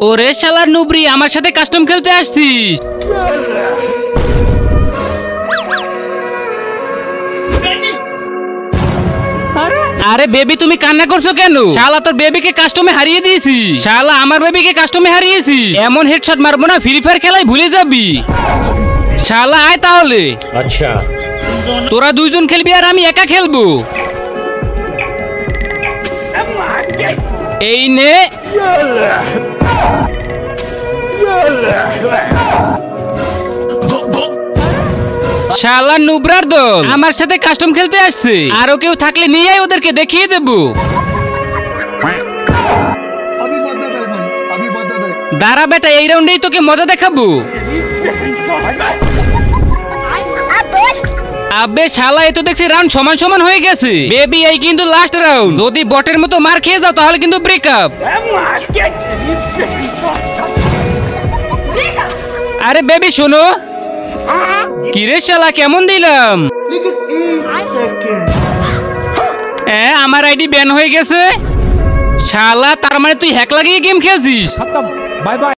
ওরে শালার নুবরি, আমার সাথে কাস্টম খেলতে আসছিস? আরে বেবি, তুমি কান্না করছো কেন? শালা তোর বেবিকে কাস্টমে হারিয়ে দিয়েছি। শালা আমার বেবিকে কাস্টমে হারিয়েছি। এমন হেডশট মারবো না, ফ্রি ফায়ার খেলায় ভুলে যাবি। শালা আয় তাহলে। আচ্ছা, তোরা দুইজন খেলবি আর আমি একা খেলবো। এই নে। শালা নুবরার দল আমার সাথে কাস্টম খেলতে আসছে। আরো কেউ থাকলে নিয়ে আয়, ওদেরকে দেখিয়ে দেবো। দাঁড়া বেটা, এই রাউন্ডেই তোকে মজা দেখাবো। আবে শালা, এ তো দেখছি রাউন্ড সমান সমান হয়ে গেছে। বেবি, এই কিন্তু লাস্ট রাউন্ড। যদি বটের মতো মার খেয়ে যাও তাহলে কিন্তু ব্রেকআপ। আরে বেবি শোনো। কিরে শালা, কেমন দিলাম? আমার আইডি ব্যান হয়ে গেছে। শালা, তার মানে তুই হ্যাক লাগিয়ে গেম খেলছিস? खत्म, बाय बाय।